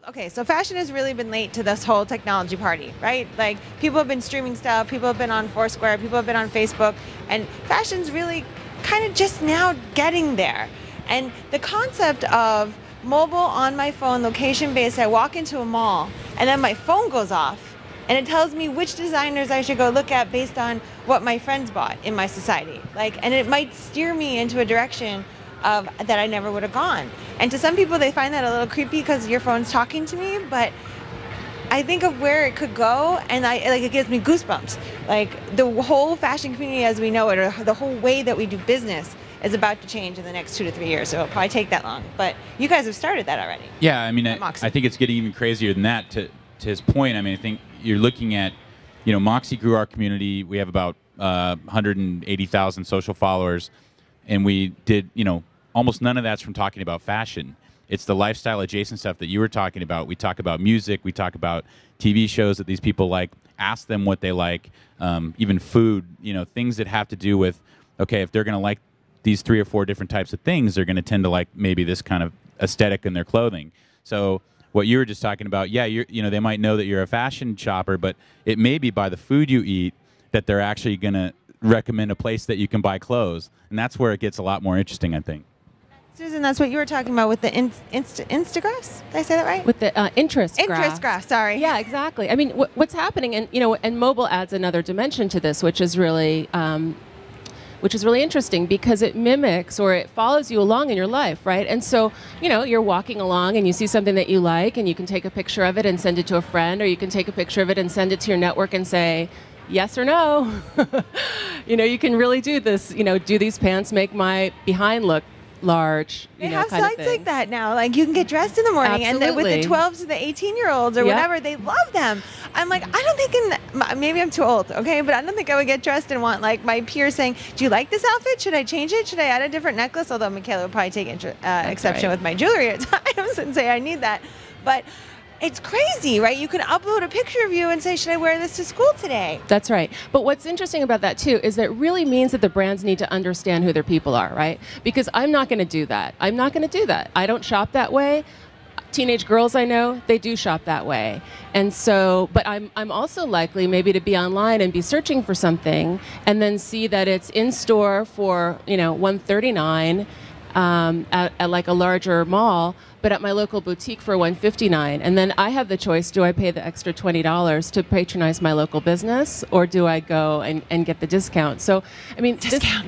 Okay, so fashion has really been late to this whole technology party, right? Like, people have been streaming stuff, people have been on Foursquare, people have been on Facebook, and fashion's really kind of just now getting there. And the concept of mobile on my phone, location-based, I walk into a mall, and then my phone goes off, and it tells me which designers I should go look at based on what my friends bought in my society. Like, and it might steer me into a direction that I never would have gone. And to some people, they find that a little creepy because your phone's talking to me, but I think of where it could go, and it gives me goosebumps. Like, the whole fashion community as we know it, or the whole way that we do business, is about to change in the next 2 to 3 years. So it'll probably take that long. But you guys have started that already. Yeah, I mean, I think it's getting even crazier than that. To his point, I mean, I think you're looking at, Moxie grew our community. We have about 180,000 social followers, and we did, almost none of that's from talking about fashion. It's the lifestyle adjacent stuff that you were talking about. We talk about music. We talk about TV shows that these people like. Ask them what they like. Even food. Things that have to do with, okay, if they're going to like these 3 or 4 different types of things, they're going to tend to like maybe this kind of aesthetic in their clothing. So what you were just talking about, yeah, they might know that you're a fashion shopper, but it may be by the food you eat that they're actually going to recommend a place that you can buy clothes, and that's where it gets a lot more interesting, I think. Susan, that's what you were talking about with the Instagraphs? Did I say that right? With the interest graph. Interest graph, sorry. Yeah, exactly. I mean, what's happening, and and mobile adds another dimension to this, which is really interesting because it mimics or it follows you along in your life, right? And so, you're walking along and you see something that you like, and you can take a picture of it and send it to a friend, or you can take a picture of it and send it to your network and say, yes or no. You can really do this. Do these pants make my behind look large? They have sites like that now. Like, you can get dressed in the morning, Absolutely. and with the 12s to the 18-year-olds or whatever, they love them. I'm like, I don't think, maybe I'm too old, okay? But I don't think I would get dressed and want, like, my peers saying, do you like this outfit? Should I change it? Should I add a different necklace? Although Michaela would probably take exception with my jewelry at times and say, I need that. But it's crazy, right? You can upload a picture of you and say, should I wear this to school today? That's right. But what's interesting about that, too, is that it really means that the brands need to understand who their people are, right? Because I'm not going to do that. I'm not going to do that. I don't shop that way. Teenage girls I know, they do shop that way. And so, but I'm also likely maybe to be online and be searching for something and then see that it's in store for, $139 at like a larger mall, but at my local boutique for $159. And then I have the choice, do I pay the extra $20 to patronize my local business, or do I go and get the discount? So, I mean, discount.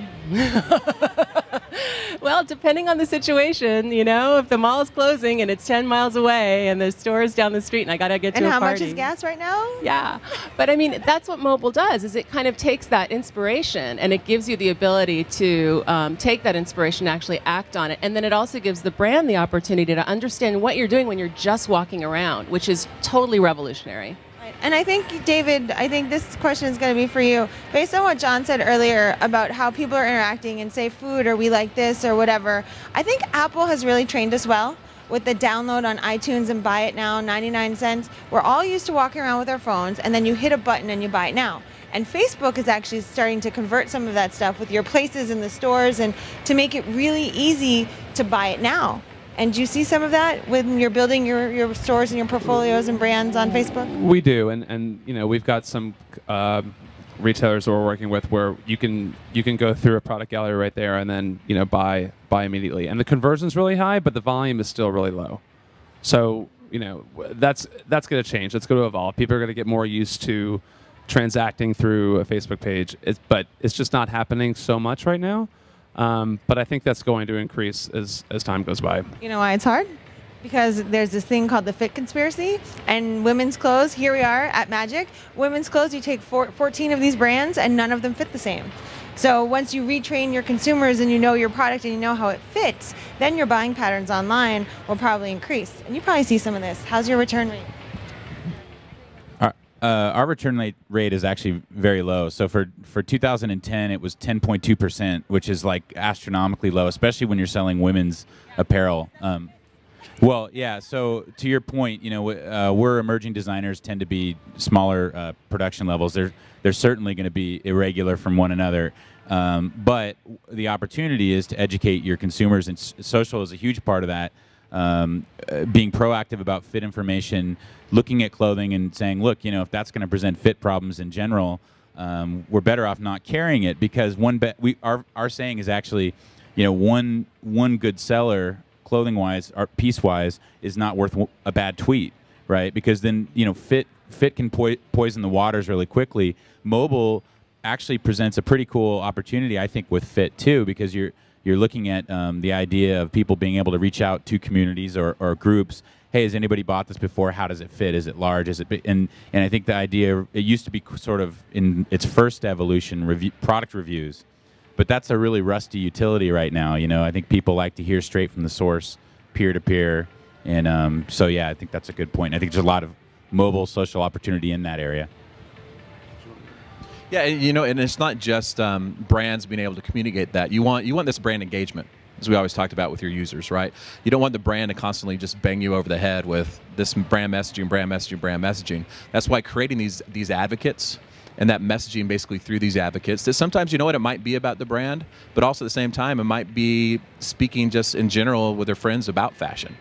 Well, depending on the situation, if the mall is closing and it's 10 miles away and the store is down the street and I got to get to a party. And how much is gas right now? Yeah. But I mean, that's what mobile does, is it kind of takes that inspiration and it gives you the ability to take that inspiration and actually act on it. And then it also gives the brand the opportunity to understand what you're doing when you're just walking around, which is totally revolutionary. And I think, David, this question is going to be for you. Based on what John said earlier about how people are interacting and say food or we like this or whatever, I think Apple has really trained us well with the download on iTunes and buy it now, 99 cents. We're all used to walking around with our phones, and then you hit a button and you buy it now. And Facebook is actually starting to convert some of that stuff with your places in the stores and to make it really easy to buy it now. And do you see some of that when you're building your stores and your portfolios and brands on Facebook? We do, and we've got some retailers that we're working with where you can go through a product gallery right there and then buy immediately. And the conversion's really high, but the volume is still really low. So that's going to change. It's going to evolve. People are going to get more used to transacting through a Facebook page, but it's just not happening so much right now. But I think that's going to increase as time goes by. You know why it's hard? Because there's this thing called the fit conspiracy, and women's clothes, here we are at Magic, women's clothes, you take 14 of these brands and none of them fit the same. So once you retrain your consumers and you know your product and you know how it fits, then your buying patterns online will probably increase. And you probably see some of this. How's your return rate? Our return rate is actually very low. So for 2010, it was 10.2%, which is like astronomically low, especially when you're selling women's apparel. Well, yeah. So to your point, we're emerging designers, tend to be smaller production levels. They're certainly going to be irregular from one another. But the opportunity is to educate your consumers, and social is a huge part of that. being proactive about fit information, looking at clothing and saying, look, if that's going to present fit problems in general, we're better off not carrying it, because our saying is actually, one good seller clothing-wise or piece-wise is not worth a bad tweet, right? Because then fit can poison the waters really quickly. Mobile actually presents a pretty cool opportunity, I think, with fit too, because you're looking at the idea of people being able to reach out to communities or groups. Hey, has anybody bought this before? How does it fit? Is it large? Is it big? And I think the idea, it used to be sort of in its first evolution, product reviews, but that's a really rusty utility right now. I think people like to hear straight from the source, peer to peer, and so yeah, I think that's a good point. I think there's a lot of mobile social opportunity in that area. Yeah, and it's not just brands being able to communicate that. You want this brand engagement, as we always talked about with your users, right? You don't want the brand to constantly just bang you over the head with this brand messaging, brand messaging, brand messaging. That's why creating these advocates and that messaging basically through these advocates, that sometimes, it might be about the brand, but also at the same time, it might be speaking just in general with their friends about fashion.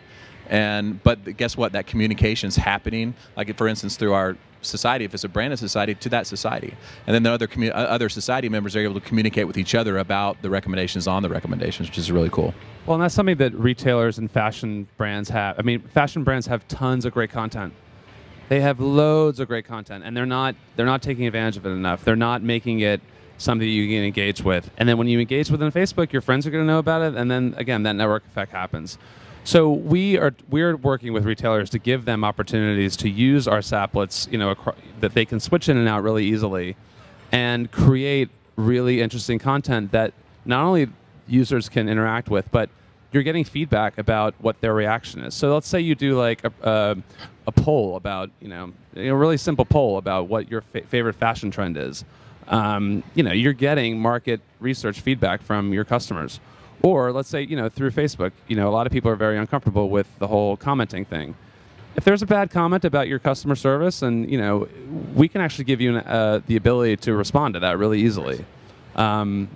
But guess what? That communication's happening, like for instance, through our society, if it's a branded society, to that society. And then the other society members are able to communicate with each other about the recommendations on the recommendations, which is really cool. Well, and that's something that retailers and fashion brands have. I mean, fashion brands have tons of great content. They have loads of great content, and they're not taking advantage of it enough. They're not making it something you can engage with. And then when you engage with it on Facebook, your friends are going to know about it, and then again, that network effect happens. So we're working with retailers to give them opportunities to use our saplets, that they can switch in and out really easily, and create really interesting content that not only users can interact with, but you're getting feedback about what their reaction is. So let's say you do like a poll about, a really simple poll about what your favorite fashion trend is. You're getting market research feedback from your customers. Or let's say, through Facebook, a lot of people are very uncomfortable with the whole commenting thing. If there's a bad comment about your customer service, and we can actually give you the ability to respond to that really easily. And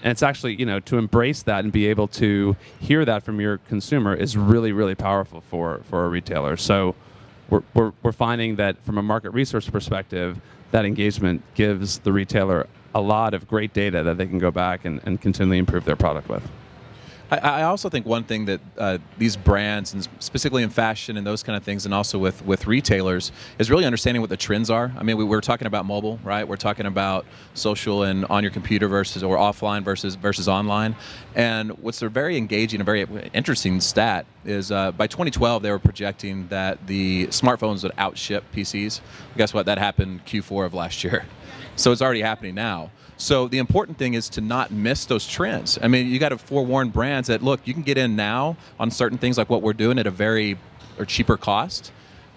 it's actually, to embrace that and be able to hear that from your consumer is really, really powerful for a retailer. So we're finding that from a market research perspective, that engagement gives the retailer a lot of great data that they can go back and continually improve their product with. I also think one thing that these brands, and specifically in fashion and those kind of things, and also with retailers, is really understanding what the trends are. I mean, we're talking about mobile, right? We're talking about social and on your computer or offline versus online. And what's a very engaging and very interesting stat is by 2012, they were projecting that the smartphones would outship PCs. Guess what? That happened Q4 of last year. So it's already happening now. So the important thing is to not miss those trends. I mean, you got to forewarn brands that, look, you can get in now on certain things like what we're doing at a cheaper cost,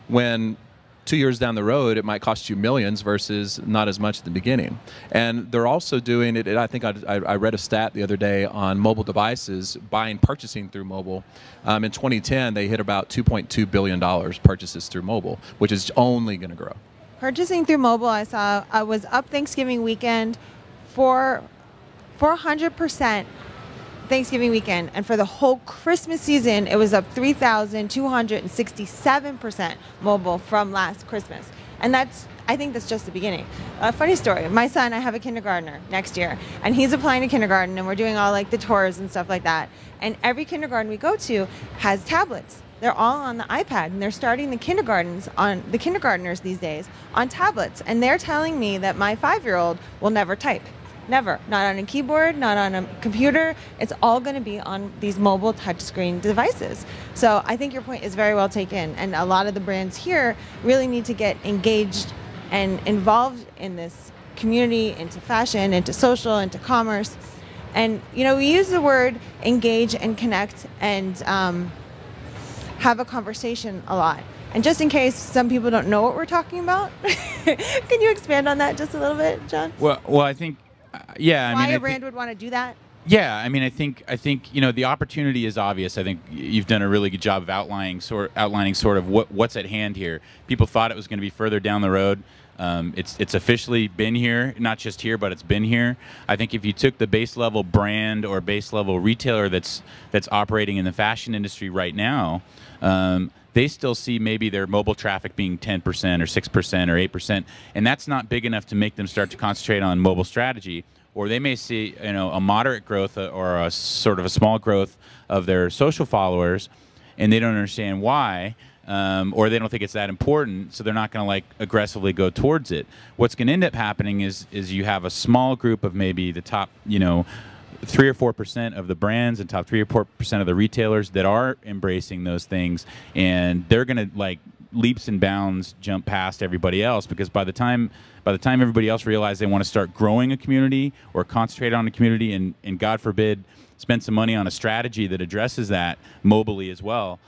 when 2 years down the road, it might cost you millions versus not as much at the beginning. And they're also doing it, I think I read a stat the other day on mobile devices, purchasing through mobile. In 2010, they hit about $2.2 billion purchases through mobile, which is only going to grow. Purchasing through mobile, I was up Thanksgiving weekend for 400% Thanksgiving weekend, and for the whole Christmas season, it was up 3,267% mobile from last Christmas. And I think that's just the beginning. A funny story, my son, I have a kindergartner next year, and he's applying to kindergarten, and we're doing all like the tours and stuff like that. And every kindergarten we go to has tablets. They're all on the iPad, and they're starting the kindergartners these days on tablets. And they're telling me that my 5-year-old will never type. Never. Not on a keyboard, not on a computer. It's all going to be on these mobile touchscreen devices. So I think your point is very well taken. And a lot of the brands here really need to get engaged and involved in this community, into fashion, into social, into commerce. And, we use the word engage and connect and have a conversation a lot. And just in case some people don't know what we're talking about, can you expand on that just a little bit, John? Well, I think, yeah. Why a brand would want to do that? Yeah, I mean, I think the opportunity is obvious. I think you've done a really good job of outlining sort of what's at hand here. People thought it was going to be further down the road. It's officially been here, not just here, but it's been here. I think if you took the base level brand or base level retailer that's operating in the fashion industry right now, they still see maybe their mobile traffic being 10% or 6% or 8%, and that's not big enough to make them start to concentrate on mobile strategy. Or they may see, a moderate growth or a sort of a small growth of their social followers, and they don't understand why, or they don't think it's that important, so they're not going to like aggressively go towards it. What's going to end up happening is you have a small group of maybe the top, 3 or 4% of the brands and top 3 or 4% of the retailers that are embracing those things, and they're going to like leaps and bounds jump past everybody else, because by the time everybody else realizes they want to start growing a community or concentrate on a community and God forbid spend some money on a strategy that addresses that mobily as well,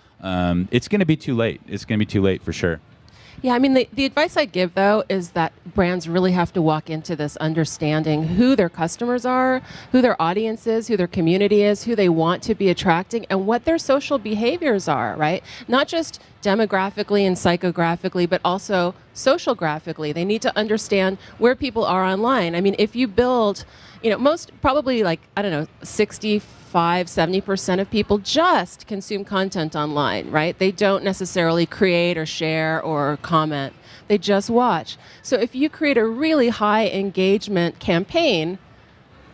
it's going to be too late. It's going to be too late for sure. Yeah, I mean, the advice I'd give, though, is that brands really have to walk into this understanding who their customers are, who their audience is, who their community is, who they want to be attracting, and what their social behaviors are, right? Not just demographically and psychographically, but also social graphically. They need to understand where people are online. I mean, if you build, most probably like, 65–70% of people just consume content online, right? They don't necessarily create or share or comment. They just watch. So if you create a really high engagement campaign,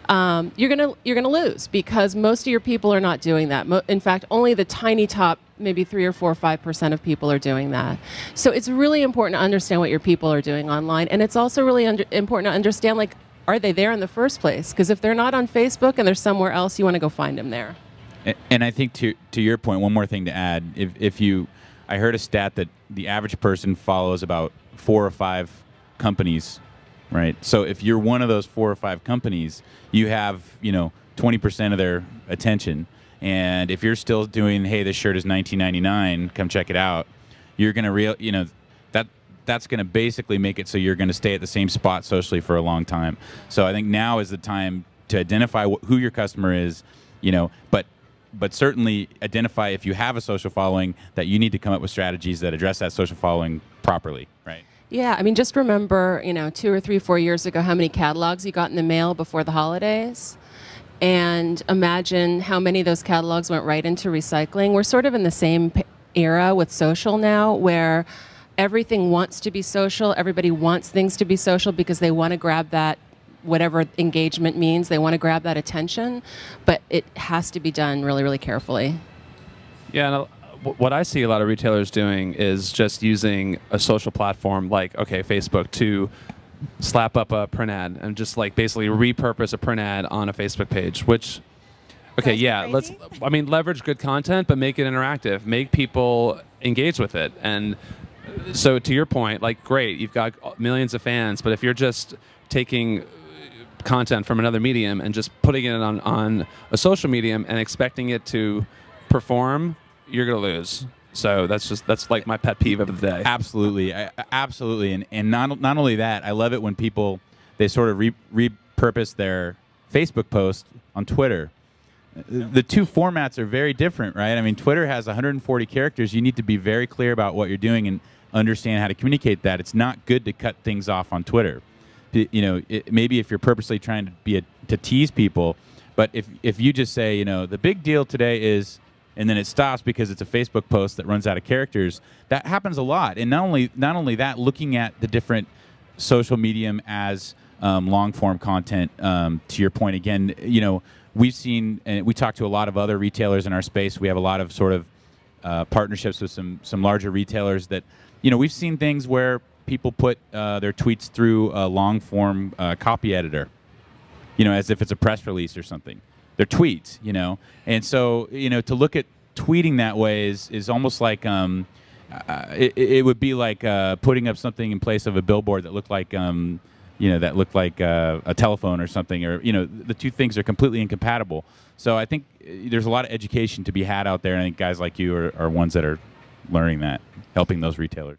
you're gonna lose, because most of your people are not doing that. In fact, only the tiny top, maybe 3 or 4 or 5% of people are doing that. So it's really important to understand what your people are doing online, and it's also really important to understand, like, are they there in the first place? Because if they're not on Facebook and they're somewhere else, you want to go find them there. And I think to your point, one more thing to add. I heard a stat that the average person follows about 4 or 5 companies, right? So if you're one of those 4 or 5 companies, you have 20% of their attention. And if you're still doing, hey, this shirt is $19.99, come check it out, you're gonna that's going to basically make it so you're going to stay at the same spot socially for a long time. So I think now is the time to identify who your customer is, but certainly identify, if you have a social following, that you need to come up with strategies that address that social following properly, right? Yeah, I mean, just remember, 2 or 3, 4 years ago, how many catalogs you got in the mail before the holidays. And imagine how many of those catalogs went right into recycling. We're sort of in the same era with social now, where everything wants to be social. Everybody wants things to be social because they want to grab that, whatever engagement means. They want to grab that attention, but it has to be done really, really carefully. Yeah, and what I see a lot of retailers doing is just using a social platform like, Facebook, to slap up a print ad and just like basically repurpose a print ad on a Facebook page, which, leverage good content, but make it interactive, make people engage with it. And so to your point, like, great, you've got millions of fans, but if you're just taking content from another medium and just putting it on a social medium and expecting it to perform, you're going to lose. So that's like my pet peeve of the day. Absolutely, absolutely, and not only that, I love it when they sort of repurpose their Facebook post on Twitter. The two formats are very different, right? I mean, Twitter has 140 characters. You need to be very clear about what you're doing and understand how to communicate that. It's not good to cut things off on Twitter. Maybe if you're purposely trying to tease people, but if you just say, the big deal today is, and then it stops because it's a Facebook post that runs out of characters, that happens a lot. And not only that, looking at the different social medium as long form content. To your point again, we've seen, and we talk to a lot of other retailers in our space. We have a lot of sort of partnerships with some larger retailers that, we've seen things where people put their tweets through a long form copy editor, as if it's a press release or something. Their tweets, and so to look at tweeting that way is almost like it would be like putting up something in place of a billboard that looked like that looked like a telephone or something, or the two things are completely incompatible. So I think there's a lot of education to be had out there, and I think guys like you are ones that are learning that, helping those retailers.